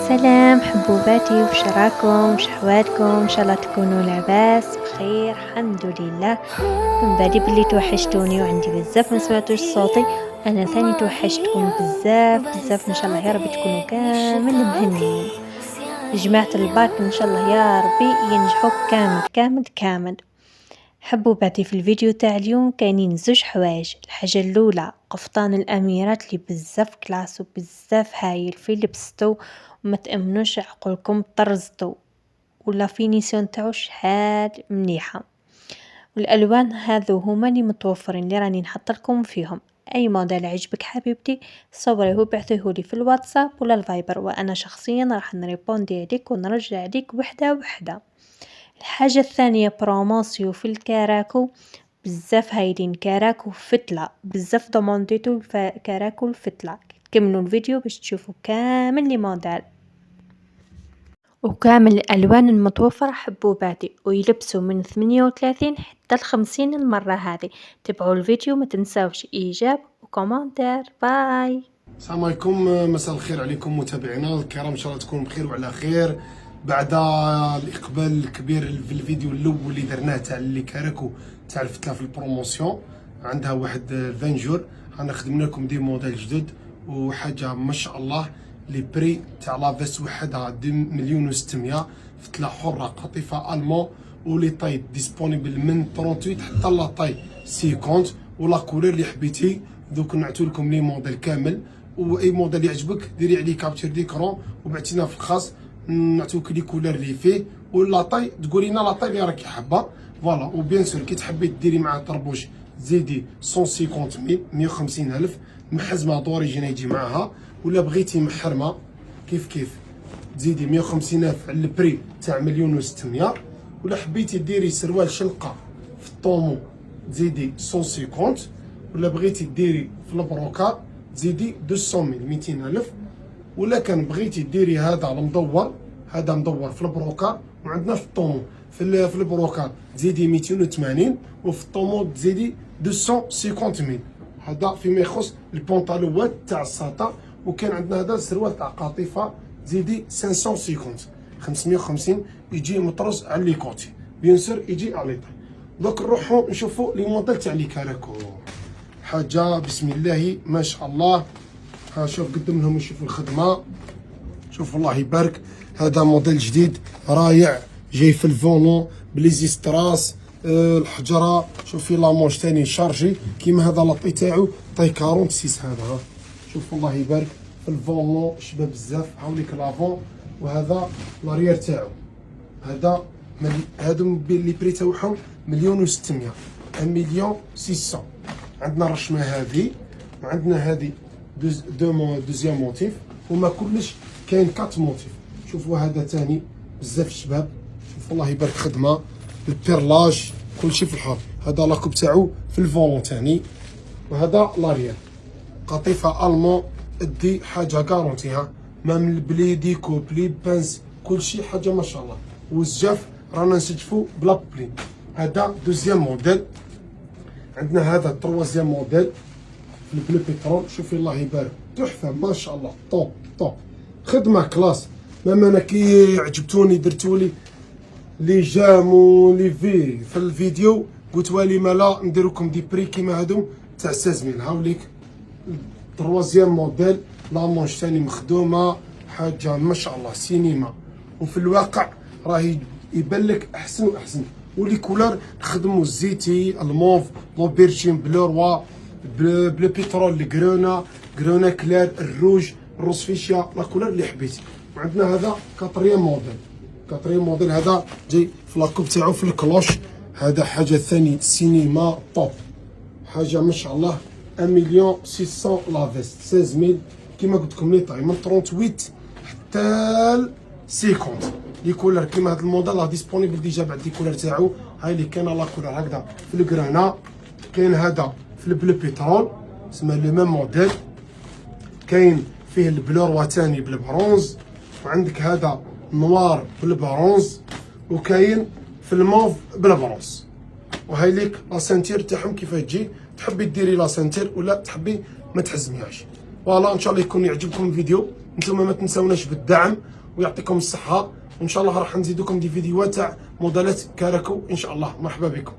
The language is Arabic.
سلام حبوباتي، وش راكم؟ وش حوالكم؟ ان شاء الله تكونوا لاباس بخير. الحمد لله. من بعد بلي توحشتوني وعندي بزاف ما سمعتوش صوتي. انا ثاني توحشتكم بزاف بزاف. ان شاء الله يا رب تكونوا كامل مهنيين. جماعة الباك ان شاء الله يا ربي ينجحوا كامل كامل كامل. حبوباتي، في الفيديو تاع اليوم كاينين زوج حوايج. الحاجة الاولى قفطان الاميرات اللي بزاف كلاس وبزاف هايل في لبستو وما تامنوش عقولكم طرزتو، ولا فينيسيون تاعو شحال مليحه. والالوان هذو هما اللي متوفرين اللي راني نحط لكم فيهم. اي موديل عجبك حبيبتي صوريه وبعثيه لي في الواتساب ولا الفايبر، وانا شخصيا راح نريبوندي عليك ونرجع عليك وحده وحده. الحاجة الثانية بروموسيو في الكراكو، بزاف هايلين كراكو فتلة، بزاف دومونديتو كراكو الفتلة. كملوا الفيديو باش تشوفوا كامل لي موديل وكامل الالوان المتوفرة حبوباتي، ويلبسوا من 38 حتى 50 المرة هذه. تابعوا الفيديو، ما تنساوش ايجاب وكومنتير. باي. السلام عليكم، مساء الخير عليكم متابعينا الكرام، ان شاء الله تكونوا بخير وعلى خير. بعد الاقبال الكبير في الفيديو الاول اللي درناه تاع اللي كراكو تاع الفتله في البروموسيون، عندها واحد 20 جور. انا خدمنا لكم دي موديل جدد وحاجه ما شاء الله. لي بري تاع لافيست وحدها 2,600,000، فتله حره قطيفه المون، ولي طاي ديسپونيبل من 38 حتى لا طاي 50، ولا كولور اللي حبيتي. دوك نعتو لكم لي موديل كامل، واي موديل يعجبك ديري عليه كابتشر ديكرون وبعتينا في الخاص، نعطيوك لي كولور اللي فيه ولا طاي، تقولي لنا لا طاي اللي راكي حابه. فوالا. وبيان سور كي تحبي ديري معاه طربوش تزيدي 150,000 150,000 محزمه دوريجين يجي معاها، ولا بغيتي محرمه كيف تزيدي 150,000 على البري تاع 1,600,000. ولا حبيتي ديري سروال شنقه في الطومو تزيدي 150، ولا بغيتي ديري في البروكار تزيدي 200,000 200,000. ولا كان بغيتي ديري هذا المدور، هذا مدور في البروكار، وعندنا في الطومو في البروكار تزيدي 280، وفي الطومو تزيدي 250,000. هذا فيما يخص البونطالوات تاع الساطا. وكان عندنا هذا السروال تاع قطيفه تزيدي 550 550 يجي مطرز على لي كوتي، بيان سور يجي على لي طاي. دوك نروحو نشوفو لي موديل تاع لي كراكو. حاجه بسم الله ما شاء الله. ها شوف قدم لهم يشوفوا الخدمه، شوف الله يبارك. هذا موديل جديد رايع جاي في الفونو بليزيستراس، الحجره شوفي لامونش ثاني شارجي كيما هذا لاطي تاعو طاي 46. هذا شوف الله يبارك في الفونو شباب بزاف. هاوليك لافون، وهذا لاريير تاعو. هادو لي بري تاعهم 1,600,000 1,600,000. عندنا الرشمه هذه، وعندنا هذه دوزيام موتيف، وما كلش كاين 4 موتيف. شوفوا هذا ثاني بزاف الشباب، شوف الله يبارك خدمه البيرلاج كلشي في الحر. هذا لاكوب تاعو في الفولون ثاني، وهذا لاريير قطيفه المون ادي حاجه كارونتيها، ما من البلي ديكو بلي بانس كلشي حاجه ما شاء الله. والزجاف رانا نسجفو بلا بلين. هذا دوزيام موديل. عندنا هذا تروازيام موديل في البلو بيترول، شوفي الله يبارك تحفه ما شاء الله. طوب خدمه كلاس. ماما انا كي عجبتوني درتولي لي جام ولي في الفيديو، قلت والي مالا ندير لكم دي بري كيما هادو تاع 16,000. هاوليك تروازيام موديل لامونش ثاني مخدومه، حاجه ما شاء الله سينما. وفي الواقع راهي يبان لك احسن واحسن. ولي كولور نخدموا الزيتي الموف لوبيرجين بلو روا بلو بيترول الكرونا كلار الروج الروسفيشيا لا كولور اللي حبيتي. وعندنا هذا كاتريام موديل هذا جاي في لاكوب تاعو في الكلوش. هذا حاجه ثاني سينما طوب، حاجه ما شاء الله. 1,600,000 لافيست 16,000 كيما قلت لكم لي طاي من 38 حتى 50. لي كولر كيما هذا الموديل راه ديسپونيبل ديجا بعد لي كولر تاعو. هاي اللي كاينه لا كولر هكذا في الكرانا، كاين هذا في البلو بيترول تسمى لو ميم موديل، كاين فيه البلو روا ثاني بالبرونز، وعندك هذا نوار بالبرونز، وكاين في الموف بالبرونز. وهاي ليك لا سانتير تاعهم كيفاه تجي، تحبي ديري لا سانتير ولا تحبي ما تحزميهاش. فوالا ان شاء الله يكون يعجبكم الفيديو. نتوما ما تنساوناش بالدعم ويعطيكم الصحه، وان شاء الله راح نزيدكم دي فيديوهات تاع موديلات كاراكو ان شاء الله. مرحبا بكم.